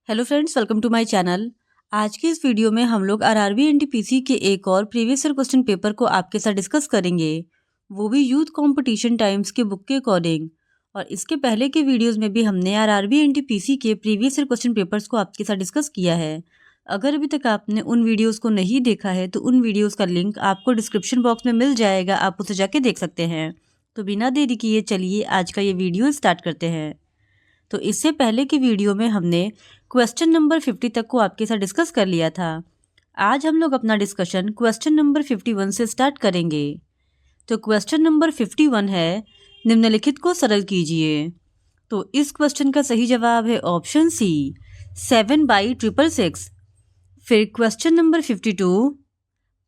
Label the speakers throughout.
Speaker 1: Hello friends, welcome to my channel. आज के इस वीडियो में हम लोग आरआरबी एनटीपीसी के एक और प्रीवियस ईयर क्वेश्चन पेपर को आपके साथ डिस्कस करेंगे, वो भी यूथ कंपटीशन टाइम्स के बुक के अकॉर्डिंग। और इसके पहले के वीडियोस में भी हमने आरआरबी एनटीपीसी के प्रीवियस ईयर क्वेश्चन पेपर्स को आपके साथ डिस्कस किया है। अगर अभी तक आपने उन वीडियोज़ को नहीं देखा है तो उन वीडियोज़ का लिंक आपको डिस्क्रिप्शन बॉक्स में मिल जाएगा, आप उसे जाके देख सकते हैं। तो बिना देरी किए चलिए आज का ये वीडियो स्टार्ट करते हैं। तो इससे पहले की वीडियो में हमने क्वेश्चन नंबर 50 तक को आपके साथ डिस्कस कर लिया था। आज हम लोग अपना डिस्कशन क्वेश्चन नंबर 51 से स्टार्ट करेंगे। तो क्वेश्चन नंबर 51 है, निम्नलिखित को सरल कीजिए। तो इस क्वेश्चन का सही जवाब है ऑप्शन सी, 7/666। फिर क्वेश्चन नंबर 52,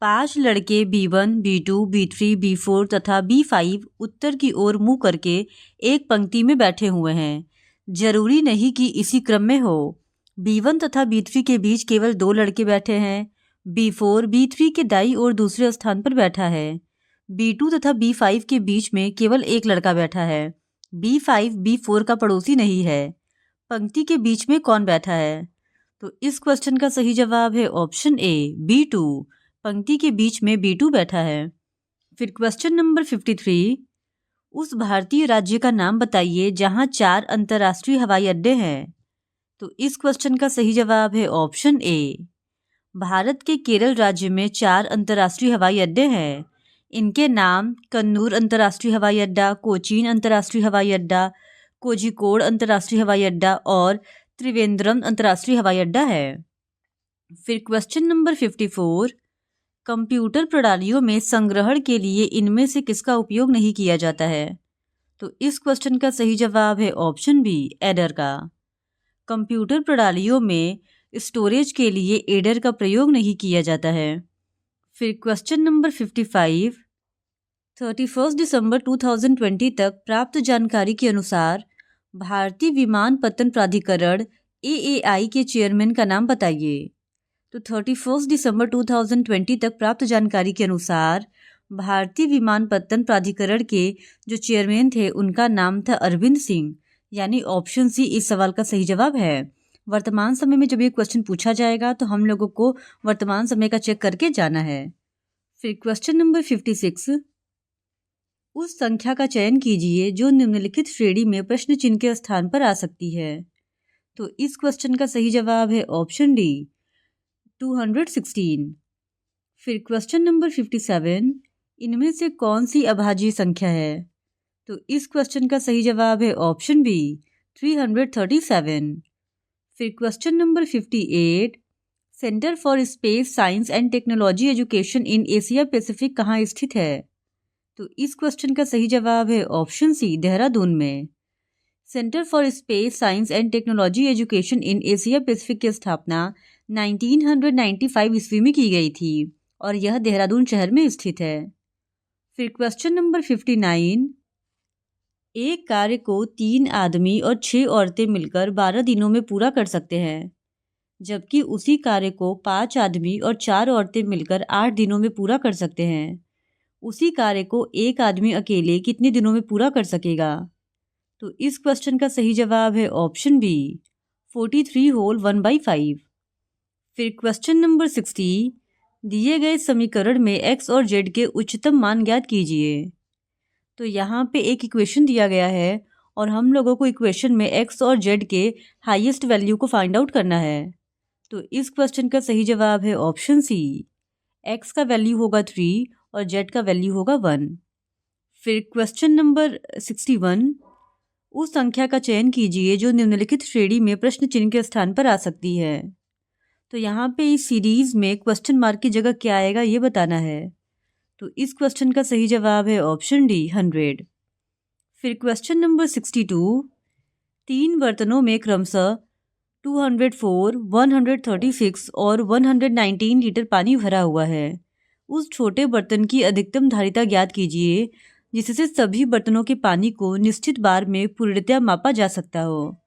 Speaker 1: 5 लड़के B1, B2, B3, B4 तथा B5 उत्तर की ओर मुंह करके एक पंक्ति में बैठे हुए हैं। जरूरी नहीं कि इसी क्रम में हो। B1 तथा B3 के बीच केवल 2 लड़के बैठे हैं। B4 B3 के दाईं ओर दूसरे स्थान पर बैठा है। B2 तथा B5 के बीच में केवल एक लड़का बैठा है। B5 B4 का पड़ोसी नहीं है। पंक्ति के बीच में कौन बैठा है? तो इस क्वेश्चन का सही जवाब है ऑप्शन ए, B2। पंक्ति के बीच में B2 बैठा है। फिर क्वेश्चन नंबर 53, उस भारतीय राज्य का नाम बताइए जहां 4 अंतर्राष्ट्रीय हवाई अड्डे हैं। तो इस क्वेश्चन का सही जवाब है ऑप्शन ए। भारत के केरल राज्य में 4 अंतर्राष्ट्रीय हवाई अड्डे हैं। इनके नाम कन्नूर अंतर्राष्ट्रीय हवाई अड्डा, कोचीन अंतर्राष्ट्रीय हवाई अड्डा, कोझिकोड अंतर्राष्ट्रीय हवाई अड्डा और त्रिवेंद्रम अंतर्राष्ट्रीय हवाई अड्डा है। फिर क्वेश्चन नंबर 54, कंप्यूटर प्रणालियों में संग्रहण के लिए इनमें से किसका उपयोग नहीं किया जाता है? तो इस क्वेश्चन का सही जवाब है ऑप्शन बी, एडर का। कंप्यूटर प्रणालियों में स्टोरेज के लिए एडर का प्रयोग नहीं किया जाता है। फिर क्वेश्चन नंबर 55, 31 दिसंबर 2020 तक प्राप्त जानकारी के अनुसार भारतीय विमानपत्तन प्राधिकरण AAI के चेयरमैन का नाम बताइए। तो 31 दिसंबर 2020 तक प्राप्त जानकारी के अनुसार भारतीय विमानपत्तन प्राधिकरण के जो चेयरमैन थे उनका नाम था अरविंद सिंह, यानी ऑप्शन सी इस सवाल का सही जवाब है। वर्तमान समय में जब ये क्वेश्चन पूछा जाएगा तो हम लोगों को वर्तमान समय का चेक करके जाना है। फिर क्वेश्चन नंबर 56, उस संख्या का चयन कीजिए जो निम्नलिखित श्रेणी में प्रश्न चिन्ह के स्थान पर आ सकती है। तो इस क्वेश्चन का सही जवाब है ऑप्शन डी, 216। फिर क्वेश्चन नंबर 57, इनमें से कौन सी अभाज्य संख्या है? तो इस क्वेश्चन का सही जवाब है ऑप्शन बी, 337। फिर question number 58, centre for space science and technology education in Asia Pacific कहाँ स्थित है? तो इस क्वेश्चन का सही जवाब है ऑप्शन सी, देहरादून में। Centre for space science and technology education in Asia Pacific की स्थापना 1995 ईस्वी में की गई थी और यह देहरादून शहर में स्थित है। फिर क्वेश्चन नंबर 59, एक कार्य को 3 आदमी और 6 औरतें मिलकर 12 दिनों में पूरा कर सकते हैं, जबकि उसी कार्य को 5 आदमी और 4 औरतें मिलकर 8 दिनों में पूरा कर सकते हैं। उसी कार्य को एक आदमी अकेले कितने दिनों में पूरा कर सकेगा? तो इस क्वेश्चन का सही जवाब है ऑप्शन बी, 43 होल 1/5। फिर क्वेश्चन नंबर 60, दिए गए समीकरण में x और z के उच्चतम मान ज्ञात कीजिए। तो यहाँ पे एक इक्वेशन दिया गया है और हम लोगों को इक्वेशन में x और z के हाईएस्ट वैल्यू को फाइंड आउट करना है। तो इस क्वेश्चन का सही जवाब है ऑप्शन सी, x का वैल्यू होगा 3 और z का वैल्यू होगा 1। फिर क्वेश्चन नंबर 61, उस संख्या का चयन कीजिए जो निम्नलिखित श्रेणी में प्रश्न चिन्ह के स्थान पर आ सकती है। तो यहाँ पे इस सीरीज में क्वेश्चन मार्क की जगह क्या आएगा ये बताना है। तो इस क्वेश्चन का सही जवाब है ऑप्शन डी, 100। फिर क्वेश्चन नंबर 62, 3 बर्तनों में क्रमशः 204, 136 और 119 लीटर पानी भरा हुआ है। उस छोटे बर्तन की अधिकतम धारिता ज्ञात कीजिए जिससे सभी बर्तनों के पानी को निश्चित बार में पूर्णतया मापा जा सकता हो।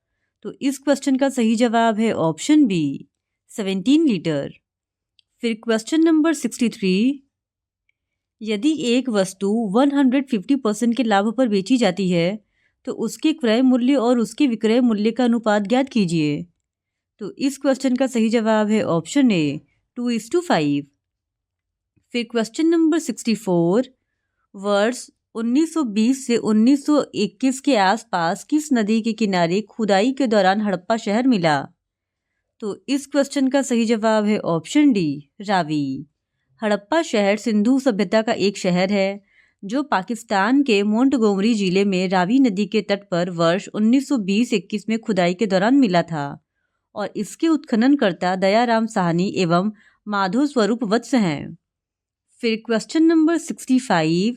Speaker 1: तो इस क्वेश्चन का सही जवाब है ऑप्शन बी, 17 लीटर। फिर क्वेश्चन नंबर 63, यदि एक वस्तु 150% के लाभ पर बेची जाती है तो उसके क्रय मूल्य और उसके विक्रय मूल्य का अनुपात ज्ञात कीजिए। तो इस क्वेश्चन का सही जवाब है ऑप्शन ए 2:5। फिर क्वेश्चन नंबर 64, वर्ष 1920 से 1921 के आसपास किस नदी के किनारे खुदाई के दौरान हड़प्पा शहर मिला? तो इस क्वेश्चन का सही जवाब है ऑप्शन डी रावी। हड़प्पा शहर सिंधु सभ्यता का एक शहर है जो पाकिस्तान के मोंटगोमरी जिले में रावी नदी के तट पर वर्ष 1920-21 में खुदाई के दौरान मिला था और इसके उत्खननकर्ता दयाराम साहनी एवं माधो स्वरूप वत्स हैं। फिर क्वेश्चन नंबर 65,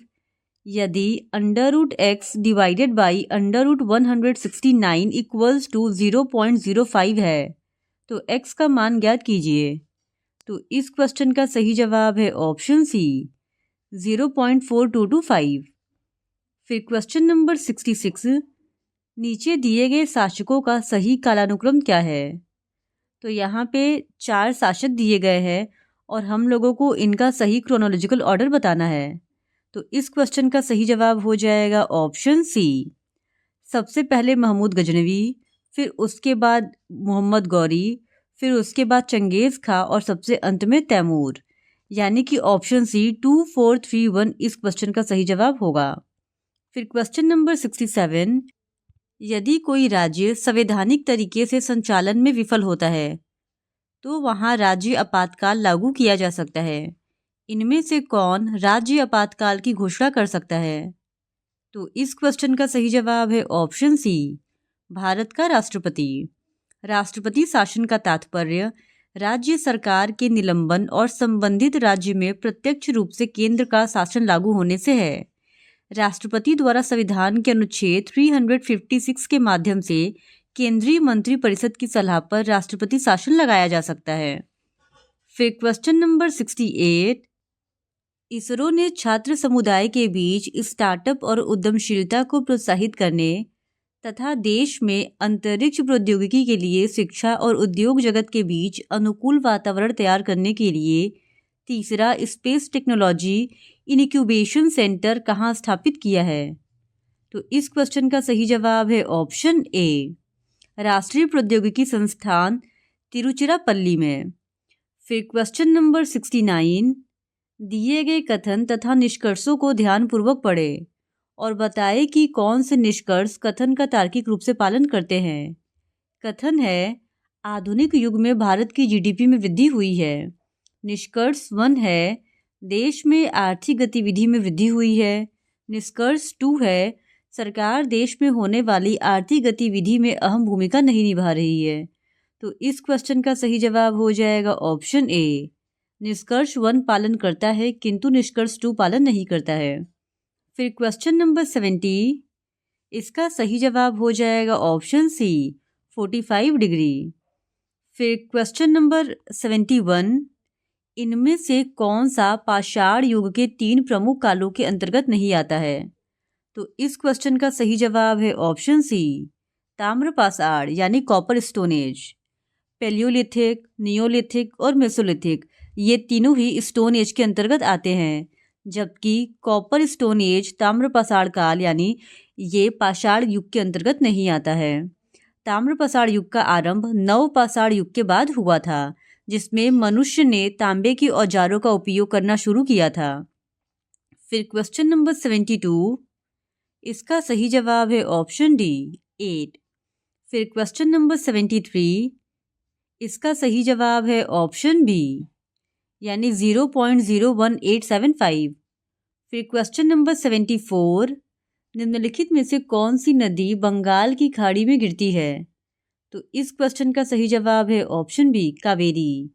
Speaker 1: यदि √x divided by √169 equals to 0.05 है तो x का मान ज्ञात कीजिए। तो इस क्वेश्चन का सही जवाब है ऑप्शन सी 0.4225। फिर क्वेश्चन नंबर 66, नीचे दिए गए शासकों का सही कालानुक्रम क्या है? तो यहाँ पे 4 शासक दिए गए हैं और हम लोगों को इनका सही क्रोनोलॉजिकल ऑर्डर बताना है। तो इस क्वेश्चन का सही जवाब हो जाएगा ऑप्शन सी। सबसे पहले महमूद गजनवी, फिर उसके बाद मोहम्मद गौरी, फिर उसके बाद चंगेज़ खां और सबसे अंत में तैमूर। यानी कि ऑप्शन सी 2431 इस क्वेश्चन का सही जवाब होगा। फिर क्वेश्चन नंबर 67, यदि कोई राज्य संवैधानिक तरीके से संचालन में विफल होता है तो वहाँ राज्य आपातकाल लागू किया जा सकता है। इनमें से कौन राज्य आपातकाल की घोषणा कर सकता है? तो इस क्वेश्चन का सही जवाब है ऑप्शन सी भारत का राष्ट्रपति। राष्ट्रपति शासन का तात्पर्य राज्य सरकार के निलंबन और संबंधित राज्य में प्रत्यक्ष रूप से केंद्र का शासन लागू होने से है। राष्ट्रपति द्वारा संविधान के अनुच्छेद 356 के माध्यम से केंद्रीय मंत्रिपरिषद की सलाह पर राष्ट्रपति शासन लगाया जा सकता है। फिर क्वेश्चन नंबर 68, इसरो ने छात्र समुदाय के बीच स्टार्टअप और उद्यमशीलता को प्रोत्साहित करने तथा देश में अंतरिक्ष प्रौद्योगिकी के लिए शिक्षा और उद्योग जगत के बीच अनुकूल वातावरण तैयार करने के लिए तीसरा स्पेस टेक्नोलॉजी इनक्यूबेशन सेंटर कहाँ स्थापित किया है? तो इस क्वेश्चन का सही जवाब है ऑप्शन ए राष्ट्रीय प्रौद्योगिकी संस्थान तिरुचिरापल्ली में। फिर क्वेश्चन नंबर 69, दिए गए कथन तथा निष्कर्षों को ध्यानपूर्वक पढ़ें और बताएं कि कौन से निष्कर्ष कथन का तार्किक रूप से पालन करते हैं। कथन है आधुनिक युग में भारत की जीडीपी में वृद्धि हुई है। निष्कर्ष 1 है देश में आर्थिक गतिविधि में वृद्धि हुई है। निष्कर्ष 2 है सरकार देश में होने वाली आर्थिक गतिविधि में अहम भूमिका नहीं निभा रही है। तो इस क्वेश्चन का सही जवाब हो जाएगा ऑप्शन ए निष्कर्ष 1 पालन करता है किंतु निष्कर्ष 2 पालन नहीं करता है। फिर क्वेश्चन नंबर 70, इसका सही जवाब हो जाएगा ऑप्शन सी 45 डिग्री। फिर क्वेश्चन नंबर 71, इनमें से कौन सा पाषाण युग के 3 प्रमुख कालों के अंतर्गत नहीं आता है? तो इस क्वेश्चन का सही जवाब है ऑप्शन सी ताम्र पाषाण यानी copper stone age. Palaeolithic, Neolithic और मेसोलिथिक ये तीनों ही स्टोन एज के अंतर्गत आते हैं, जबकि कॉपर स्टोन एज ताम्र पाषाण काल यानी ये पाषाण युग के अंतर्गत नहीं आता है। ताम्र पाषाण युग का आरंभ नव पाषाण युग के बाद हुआ था, जिसमें मनुष्य ने तांबे के औजारों का उपयोग करना शुरू किया था। फिर क्वेश्चन नंबर 72, इसका सही जवाब है ऑप्शन डी 8। फिर क्वेश्चन नंबर 73, इसका सही जवाब है ऑप्शन बी यानी 0.01875। फिर क्वेश्चन नंबर 74, निम्नलिखित में से कौन सी नदी बंगाल की खाड़ी में गिरती है? तो इस क्वेश्चन का सही जवाब है ऑप्शन बी कावेरी।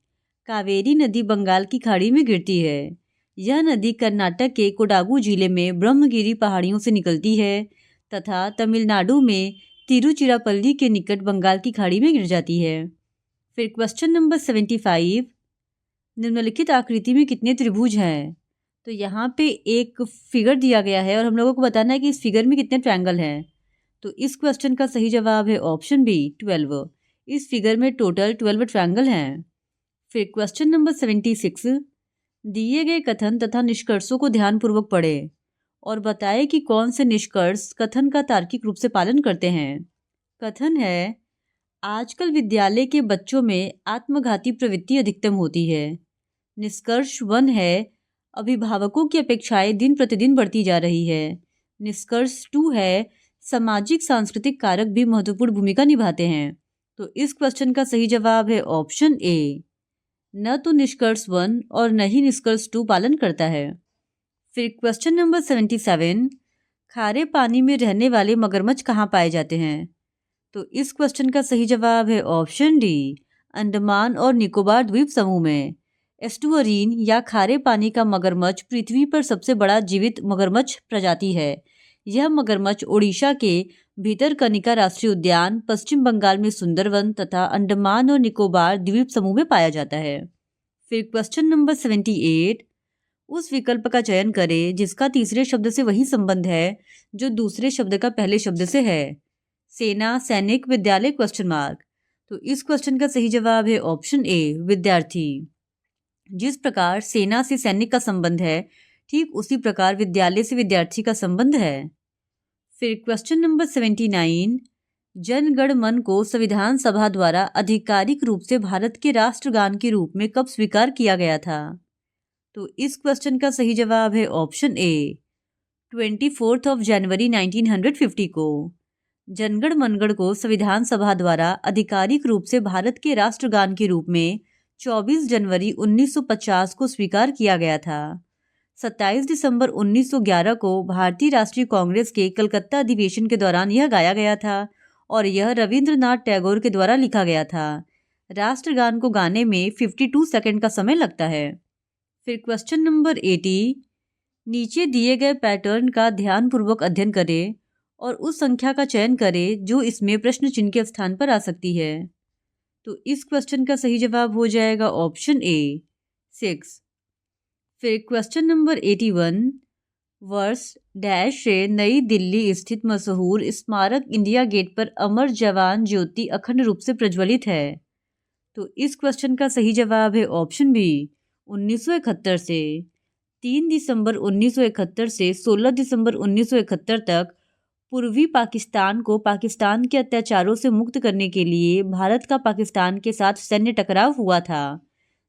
Speaker 1: कावेरी नदी बंगाल की खाड़ी में गिरती है। यह नदी कर्नाटक के कोडागु जिले में ब्रह्मगिरी पहाड़ियों से निकलती है तथा तमिलनाडु में तिरुचिरापल्ली के निकट बंगाल की खाड़ी में गिर जाती है। फिर क्वेश्चन नंबर 75, निम्नलिखित आकृति में कितने त्रिभुज हैं? तो यहाँ पे एक फिगर दिया गया है और हम लोगों को बताना है कि इस फिगर में कितने ट्रायंगल हैं। तो इस क्वेश्चन का सही जवाब है ऑप्शन बी 12। इस फिगर में टोटल 12 ट्रायंगल हैं। फिर क्वेश्चन नंबर 76, दिए गए कथन तथा निष्कर्षों को ध्यानपूर्वक पढ़ें और बताएं कि कौन से निष्कर्ष कथन का तार्किक रूप से पालन करते हैं। कथन है आजकल विद्यालय के बच्चों में आत्मघाती प्रवृत्ति अधिकतम होती है। निष्कर्ष 1 है, अभिभावकों की अपेक्षाएं दिन प्रतिदिन बढ़ती जा रही है। निष्कर्ष 2 है, सामाजिक सांस्कृतिक कारक भी महत्वपूर्ण भूमिका निभाते हैं। तो इस क्वेश्चन का सही जवाब है ऑप्शन ए। न तो निष्कर्ष 1 और न ही निष्कर्ष 2 पालन करता है। फिर क्वेश्चन नंबर 77, खारे पानी में रहने वाले मगरमच्छ कहाँ पाए जाते हैं? तो इस क्वेश्चन का सही जवाब है ऑप्शन डी, अंडमान और निकोबार द्वीप समूह में। एस्टुअरीन या खारे पानी का मगरमच्छ पृथ्वी पर सबसे बड़ा जीवित मगरमच्छ प्रजाति है। यह मगरमच्छ ओडिशा के भीतरकनिका राष्ट्रीय उद्यान, पश्चिम बंगाल में सुंदरवन तथा अंडमान और निकोबार द्वीप समूह में पाया जाता है। फिर क्वेश्चन नंबर 78, उस विकल्प का चयन करें जिसका तीसरे शब्द से वही संबंध है जो दूसरे शब्द का पहले शब्द से है। सेना, सैनिक, विद्यालय क्वेश्चन मार्क। तो इस क्वेश्चन का सही जवाब है ऑप्शन ए, विद्यार्थी। जिस प्रकार सेना से सैनिक का संबंध है, ठीक उसी प्रकार विद्यालय से विद्यार्थी का संबंध है। फिर क्वेश्चन नंबर 79, जन गण मन को संविधान सभा द्वारा आधिकारिक रूप से भारत के राष्ट्रगान के रूप में कब स्वीकार किया गया था? तो इस क्वेश्चन का सही जवाब है ऑप्शन ए, 24 जनवरी 1950 को। जनगण मनगढ़ को संविधान सभा द्वारा आधिकारिक रूप से भारत के राष्ट्रगान के रूप में 24 जनवरी 1950 को स्वीकार किया गया था। 27 दिसंबर 1911 को भारतीय राष्ट्रीय कांग्रेस के कलकत्ता अधिवेशन के दौरान यह गाया गया था और यह रविंद्रनाथ टैगोर के द्वारा लिखा गया था। राष्ट्रगान को गाने में 52 सेकंड का समय लगता है। फिर क्वेश्चन नंबर 80, नीचे दिए गए पैटर्न का ध्यानपूर्वक अध्ययन करें और उस संख्या का चयन करें जो इसमें प्रश्न चिन्ह के स्थान पर आ सकती है। तो इस क्वेश्चन का सही जवाब हो जाएगा ऑप्शन ए, 6। फिर क्वेश्चन नंबर 81, वर्ष डैश से नई दिल्ली स्थित मशहूर स्मारक इंडिया गेट पर अमर जवान ज्योति अखंड रूप से प्रज्वलित है। तो इस क्वेश्चन का सही जवाब है ऑप्शन बी, 1971 से। 3 दिसंबर 1971 से 16 दिसंबर 1971 तक पूर्वी पाकिस्तान को पाकिस्तान के अत्याचारों से मुक्त करने के लिए भारत का पाकिस्तान के साथ सैन्य टकराव हुआ था,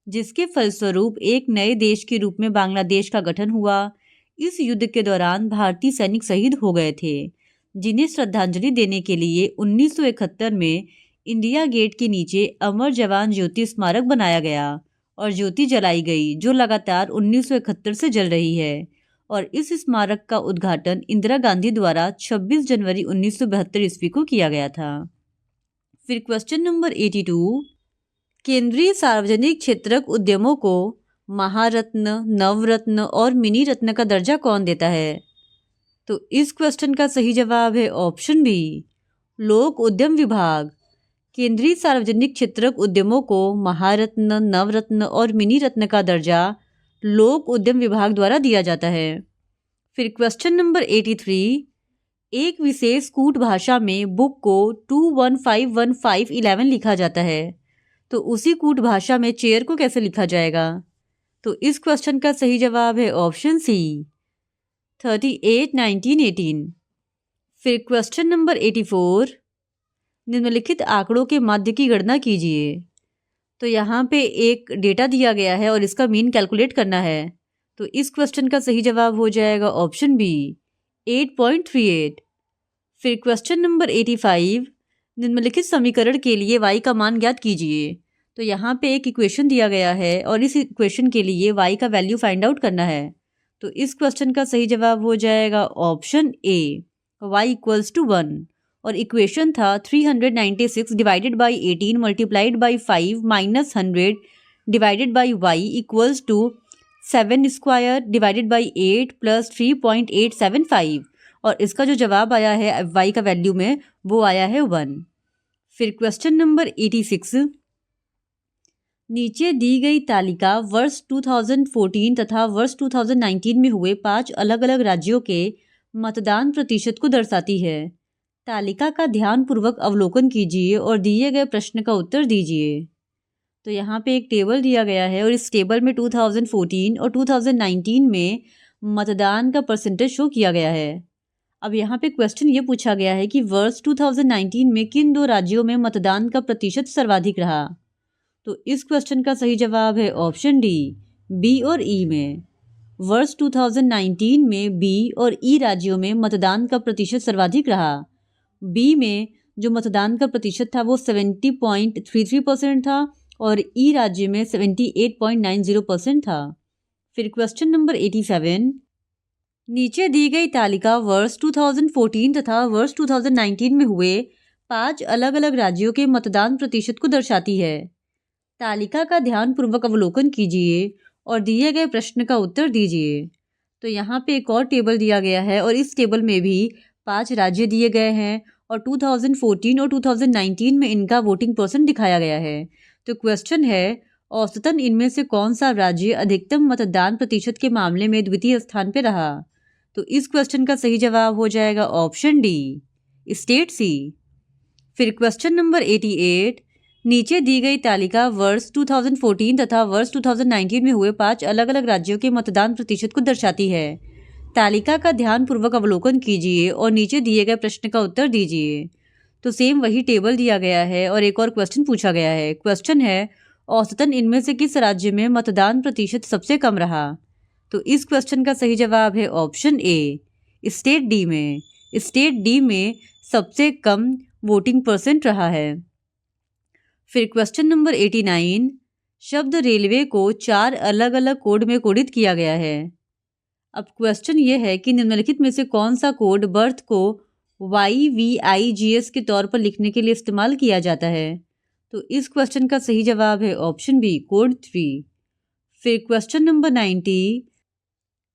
Speaker 1: जिसके फलस्वरूप एक नए देश के रूप में बांग्लादेश का गठन हुआ। इस युद्ध के दौरान भारतीय सैनिक शहीद हो गए थे, जिन्हें श्रद्धांजलि देने के लिए 1971 में इंडिया गेट के नीचे अमर जवान ज्योति स्मारक बनाया गया और ज्योति जलाई गई, जो लगातार 1971 से जल रही है। और इस स्मारक का उद्घाटन इंदिरा गांधी द्वारा 26 जनवरी 1972 ईस्वी को किया गया था। फिर क्वेश्चन नंबर 82, केंद्रीय सार्वजनिक क्षेत्रक उद्यमों को महारत्न, नवरत्न और मिनी रत्न का दर्जा कौन देता है? तो इस क्वेश्चन का सही जवाब है ऑप्शन बी, लोक उद्यम विभाग। केंद्रीय सार्वजनिक क्षेत्रक उद्यमों को महारत्न, नवरत्न और मिनी रत्न का दर्जा लोक उद्यम विभाग द्वारा दिया जाता है। फिर क्वेश्चन नंबर 83, एक विशेष कूट भाषा में बुक को 2151511 लिखा जाता है, तो उसी कूट भाषा में चेयर को कैसे लिखा जाएगा? तो इस क्वेश्चन का सही जवाब है ऑप्शन सी, 38 19 18। फिर क्वेश्चन नंबर 84, निम्नलिखित आंकड़ों के माध्य की गणना कीजिए। तो यहाँ पे एक डेटा दिया गया है और इसका मीन कैलकुलेट करना है। तो इस क्वेश्चन का सही जवाब हो जाएगा ऑप्शन बी, 8.38। फिर क्वेश्चन नंबर 85, निम्नलिखित समीकरण के लिए y का मान ज्ञात कीजिए। तो यहाँ पे एक इक्वेशन दिया गया है और इस इक्वेशन के लिए y का वैल्यू फाइंड आउट करना है। तो इस क्वेश्चन का सही जवाब हो जाएगा ऑप्शन ए, y = 1। और इक्वेशन था 396 divided by 18 multiplied by 5 minus 100 divided by y = 7 square divided by 8 plus 3.875। और इसका जो जवाब आया है y का वैल्यू में, वो आया है 1। फिर क्वेश्चन नंबर 86, नीचे दी गई तालिका वर्ष 2014 तथा वर्ष 2019 में हुए 5 अलग अलग राज्यों के मतदान प्रतिशत को दर्शाती है। तालिका का ध्यानपूर्वक अवलोकन कीजिए और दिए गए प्रश्न का उत्तर दीजिए। तो यहाँ पे एक टेबल दिया गया है और इस टेबल में 2014 और 2019 में मतदान का परसेंटेज शो किया गया है। अब यहाँ पे क्वेश्चन ये पूछा गया है कि वर्ष 2019 में किन दो राज्यों में मतदान का प्रतिशत सर्वाधिक रहा। तो इस क्वेश्चन का सही जवाब है ऑप्शन डी, बी और ई में। वर्ष 2019 में बी और ई राज्यों में मतदान का प्रतिशत सर्वाधिक रहा। बी में जो मतदान का प्रतिशत था वो 70.33% था और ई राज्य में 78.90% था। फिर क्वेश्चन नंबर 87, नीचे दी गई तालिका वर्ष 2014 तथा वर्ष 2019 में हुए 5 अलग अलग राज्यों के मतदान प्रतिशत को दर्शाती है। तालिका का ध्यानपूर्वक अवलोकन कीजिए और दिए गए प्रश्न का उत्तर दीजिए। तो यहाँ पे एक और टेबल दिया गया है और इस टेबल में भी 5 राज्य दिए गए हैं और 2014 और 2019 में इनका वोटिंग परसेंट दिखाया गया है। तो क्वेश्चन है, औसतन इनमें से कौन सा राज्य अधिकतम मतदान प्रतिशत के मामले में द्वितीय स्थान पर रहा। तो इस क्वेश्चन का सही जवाब हो जाएगा ऑप्शन डी, स्टेट सी। फिर क्वेश्चन नंबर 88, नीचे दी गई तालिका वर्ष 2014 तथा वर्ष 2019 में हुए 5 अलग अलग राज्यों के मतदान प्रतिशत को दर्शाती है। तालिका का ध्यानपूर्वक अवलोकन कीजिए और नीचे दिए गए प्रश्न का उत्तर दीजिए। तो सेम वही टेबल दिया गया है और एक और क्वेश्चन पूछा गया है। क्वेश्चन है, औसतन इनमें से किस राज्य में मतदान प्रतिशत सबसे कम रहा। तो इस क्वेश्चन का सही जवाब है ऑप्शन ए, स्टेट डी में। स्टेट डी में सबसे कम वोटिंग परसेंट रहा है। फिर क्वेश्चन नंबर 89, शब्द रेलवे को 4 अलग अलग कोड में कोडित किया गया है। अब क्वेश्चन ये है कि निम्नलिखित में से कौन सा कोड बर्थ को YVIGS के तौर पर लिखने के लिए इस्तेमाल किया जाता है। तो इस क्वेश्चन का सही जवाब है ऑप्शन बी, कोड 3। फिर क्वेश्चन नंबर 90,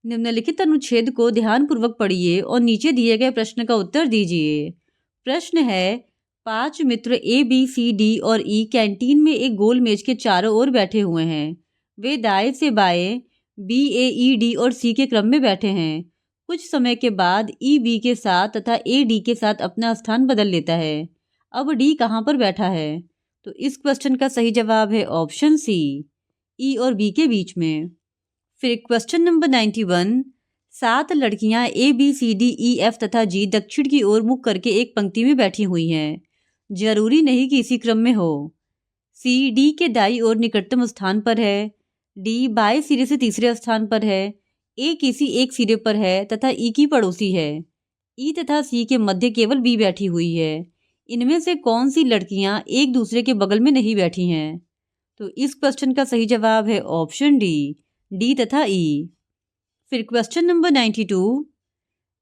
Speaker 1: निम्नलिखित अनुच्छेद को ध्यानपूर्वक पढ़िए और नीचे दिए गए प्रश्न का उत्तर दीजिए। प्रश्न है, 5 मित्र ABCD और E कैंटीन में एक गोल मेज के चारों ओर बैठे हुए हैं। वे दाएं से बाएं BAED और C के क्रम में बैठे हैं। कुछ समय के बाद EB के साथ तथा AD के साथ अपना स्थान बदल लेता है। अब D कहाँ पर बैठा है। तो इस क्वेश्चन का सही जवाब है ऑप्शन सी, E और B के बीच में। फिर क्वेश्चन नंबर 91, 7 लड़कियां ABCDEF तथा G दक्षिण की ओर मुख करके एक पंक्ति में बैठी हुई हैं। जरूरी नहीं कि इसी क्रम में हो। C D के दाईं ओर निकटतम स्थान पर है, D बाएं सिरे से तीसरे स्थान पर है, A किसी एक सिरे पर है तथा E की पड़ोसी है। E तथा C के मध्य केवल B बैठी हुई है। इनमें से कौन सी लड़कियां एक दूसरे के बगल में नहीं बैठी हैं। तो इस क्वेश्चन का सही जवाब है ऑप्शन डी तथा E। फिर क्वेश्चन नंबर 92,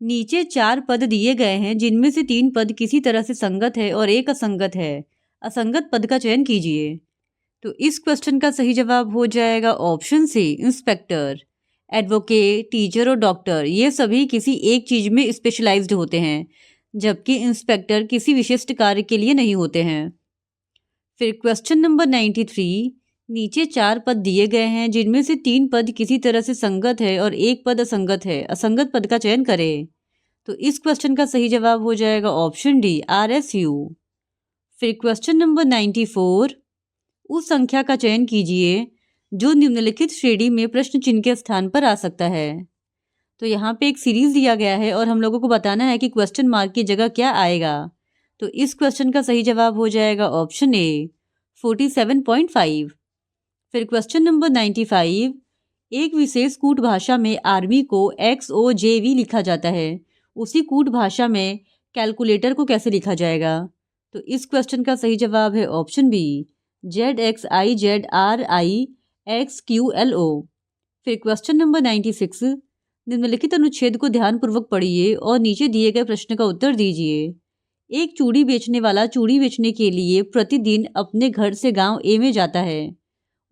Speaker 1: नीचे 4 पद दिए गए हैं जिनमें से 3 पद किसी तरह से संगत है और एक असंगत है। असंगत पद का चयन कीजिए। तो इस क्वेश्चन का सही जवाब हो जाएगा option C, inspector. Advocate, teacher और डॉक्टर ये सभी किसी एक चीज में स्पेशलाइज्ड होते हैं, जबकि इंस्पेक्टर किसी विशिष्ट कार्य के लिए नहीं होते हैं। फिर क्वेश्चन नंबर 93, नीचे 4 पद दिए गए हैं जिनमें से 3 पद किसी तरह से संगत है और एक पद असंगत है। असंगत पद का चयन करें। तो इस क्वेश्चन का सही जवाब हो जाएगा ऑप्शन डी, RSU। फिर क्वेश्चन नंबर 94, उस संख्या का चयन कीजिए जो निम्नलिखित श्रेणी में प्रश्न चिन्ह के स्थान पर आ सकता है। तो यहाँ पे एक सीरीज दिया गया है और हम लोगों को बताना है कि क्वेश्चन मार्क की जगह क्या आएगा। तो इस क्वेश्चन का सही जवाब हो जाएगा ऑप्शन ए, 47.5। फिर क्वेश्चन नंबर 95, एक विशेष कूट भाषा में आर्मी को XOJV लिखा जाता है, उसी कूट भाषा में कैलकुलेटर को कैसे लिखा जाएगा। तो इस क्वेश्चन का सही जवाब है ऑप्शन बी, ZXIZRIXQLO। फिर क्वेश्चन नंबर 96, निम्नलिखित अनुच्छेद को ध्यानपूर्वक पढ़िए और नीचे दिए गए प्रश्न का उत्तर दीजिए। एक चूड़ी बेचने वाला चूड़ी बेचने के लिए प्रतिदिन अपने घर से गांव ए में जाता है।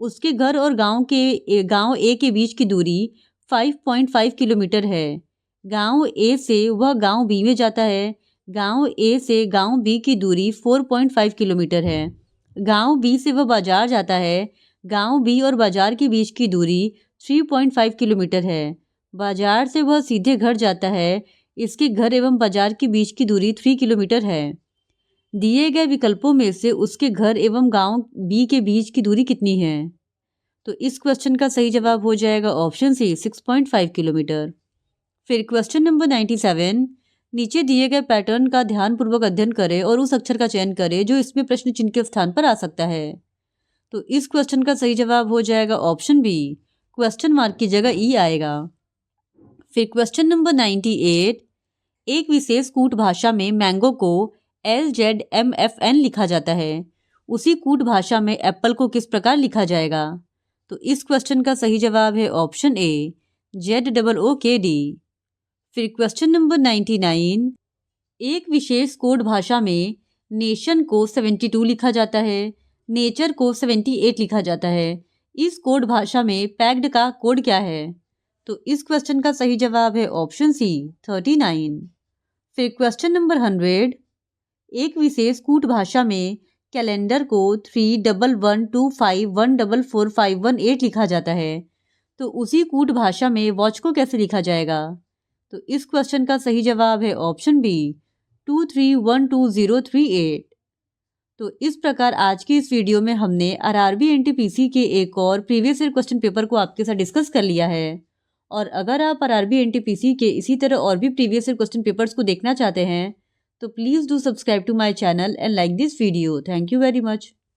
Speaker 1: उसके घर और गांव ए के बीच की दूरी 5.5 किलोमीटर है। गांव ए से वह गांव बी में जाता है। गांव ए से गांव बी की दूरी 4.5 किलोमीटर है। गांव बी से वह बाजार जाता है। गांव बी और बाजार के बीच की दूरी 3.5 किलोमीटर है। बाजार से वह सीधे घर जाता है। इसके घर एवं बाजार के बीच की दूरी 3 किलोमीटर है। दिए गए विकल्पों में से उसके घर एवं गांव बी के बीच की दूरी कितनी है। तो इस क्वेश्चन का सही जवाब हो जाएगा ऑप्शन सी, 6.5 किलोमीटर। फिर क्वेश्चन नंबर 97, नीचे दिए गए पैटर्न का ध्यानपूर्वक अध्ययन करें और उस अक्षर का चयन करें जो इसमें प्रश्न चिन्ह के स्थान पर आ सकता है। तो इस क्वेश्चन का सही जवाब हो जाएगा ऑप्शन बी, क्वेश्चन मार्क की जगह ई आएगा। फिर क्वेश्चन नंबर 98, एक विशेष कूट भाषा में मैंगो को LZMFN लिखा जाता है, उसी कूट भाषा में एप्पल को किस प्रकार लिखा जाएगा? तो इस क्वेश्चन का सही जवाब है ऑप्शन ए, ZOOKD। फिर क्वेश्चन नंबर 99, एक विशेष कोड भाषा में नेशन को 72 लिखा जाता है, नेचर को 78 लिखा जाता है। इस कोड भाषा में पैक्ड का कोड क्या है? तो इस क्वेश्चन का सही जवाब है ऑप्शन सी, 39। फिर क्वेश्चन नंबर 100, एक विशेष कूट भाषा में कैलेंडर को 31125144518 लिखा जाता है, तो उसी कूट भाषा में वॉच को कैसे लिखा जाएगा? तो इस क्वेश्चन का सही जवाब है ऑप्शन बी, 23122038। तो इस प्रकार आज की इस वीडियो में हमने आरआरबी एनटीपीसी के एक और प्रीवियस ईयर क्वेश्चन पेपर को आपके साथ डिस्कस कर लिया है। और अगर आप आरआरबी एनटीपीसी के इसी तरह और भी प्रीवियस ईयर क्वेश्चन पेपर्स को देखना चाहते हैं तो please do subscribe to my channel and like this video. Thank you very much.